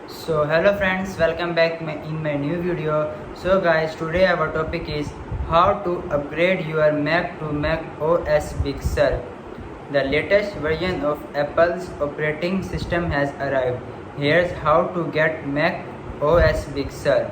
So hello friends, welcome back in my new video. So guys, today our topic is how to upgrade your Mac to Mac OS Big Sur. The latest version of Apple's operating system has arrived. Here's how to get Mac OS Big Sur.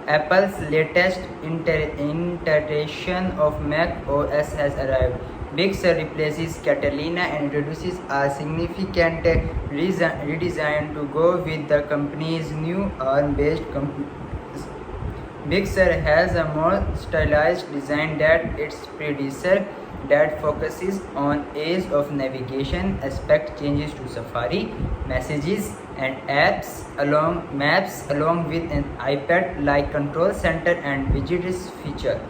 Apple's latest iteration of Mac OS has arrived. Big Sur replaces Catalina and introduces a significant redesign to go with the company's new ARM-based computers. Big Sur has a more stylized design than its predecessor that focuses on ease of navigation, aspect changes to Safari, messages, and maps along with an iPad-like control center and widgets feature.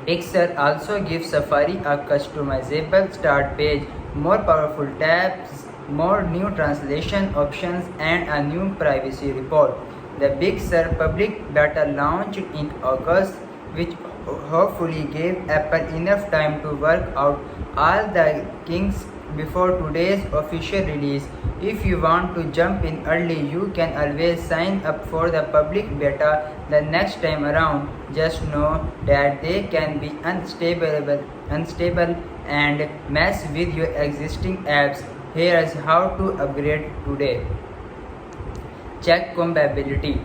Big Sur also gives Safari a customizable start page, more powerful tabs, more new translation options, and a new privacy report. The Big Sur public beta launched in August, which hopefully gave Apple enough time to work out all the kinks before today's official release. If you want to jump in early, you can always sign up for the public beta the next time around. Just know that they can be unstable and mess with your existing apps. Here is how to upgrade today. Check compatibility.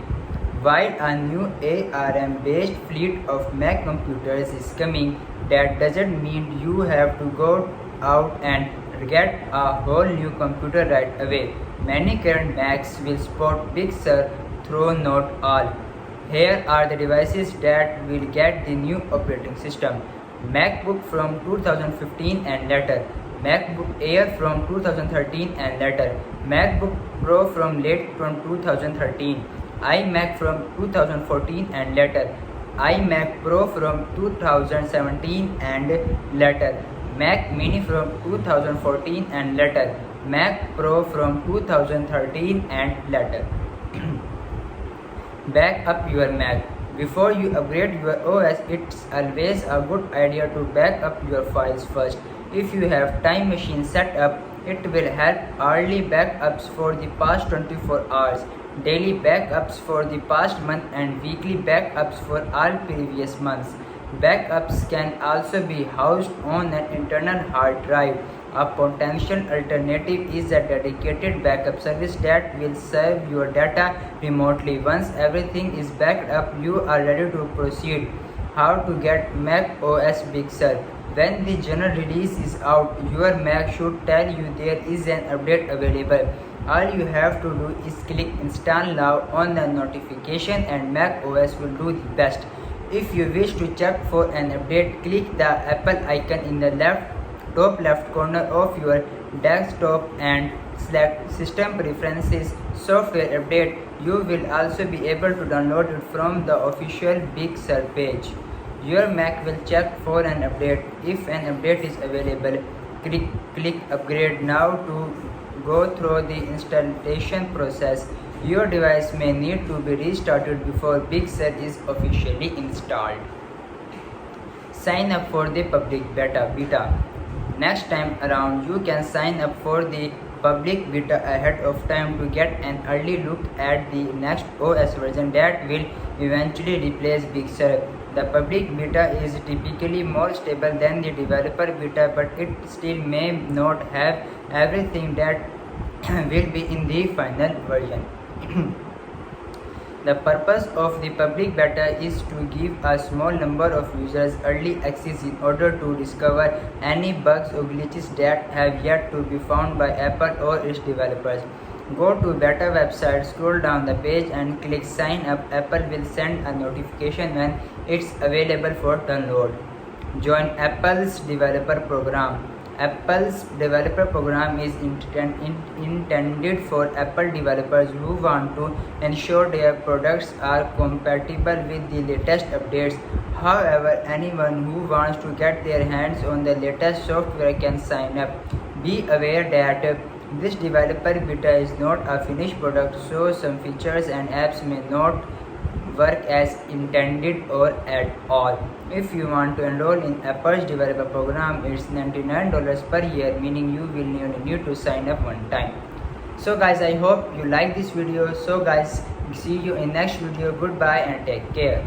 While a new ARM-based fleet of Mac computers is coming, that doesn't mean you have to go out and get a whole new computer right away. Many current Macs will support Big Sur, though not all. Here are the devices that will get the new operating system. MacBook from 2015 and later. MacBook Air from 2013 and later. MacBook Pro from late from 2013. iMac from 2014 and later. iMac Pro from 2017 and later. Mac Mini from 2014 and later. Mac Pro from 2013 and later. Back up your Mac. Before you upgrade your OS, it's always a good idea to back up your files first. If you have Time Machine set up, it will help early backups for the past 24 hours, daily backups for the past month, and weekly backups for all previous months. Backups can also be housed on an internal hard drive. A potential alternative is a dedicated backup service that will save your data remotely. Once everything is backed up, you are ready to proceed. How to get Mac OS Big Sur. When the general release is out, your Mac should tell you there is an update available. All you have to do is click install now on the notification and Mac OS will do the best. If you wish to check for an update, click the Apple icon in the top left corner of your desktop and select System Preferences Software Update. You will also be able to download it from the official Big Sur page. Your Mac will check for an update. If an update is available, click Upgrade Now to go through the installation process. Your device may need to be restarted before Big Sur is officially installed. Sign up for the public beta. Next time around, you can sign up for the public beta ahead of time to get an early look at the next OS version that will eventually replace Big Sur. The public beta is typically more stable than the developer beta, but it still may not have everything that will be in the final version. The purpose of the public beta is to give a small number of users early access in order to discover any bugs or glitches that have yet to be found by Apple or its developers. Go to beta website, scroll down the page and click sign up. Apple will send a notification when it's available for download. Join Apple's developer program. Apple's developer program is intended for Apple developers who want to ensure their products are compatible with the latest updates. However, anyone who wants to get their hands on the latest software can sign up. Be aware that this developer beta is not a finished product, so some features and apps may not work as intended or at all. If you want to enroll in Apple's developer program, it's $99 per year, meaning you will only need to sign up one time. So guys, I hope you like this video. So guys, see you in next video. Goodbye and take care.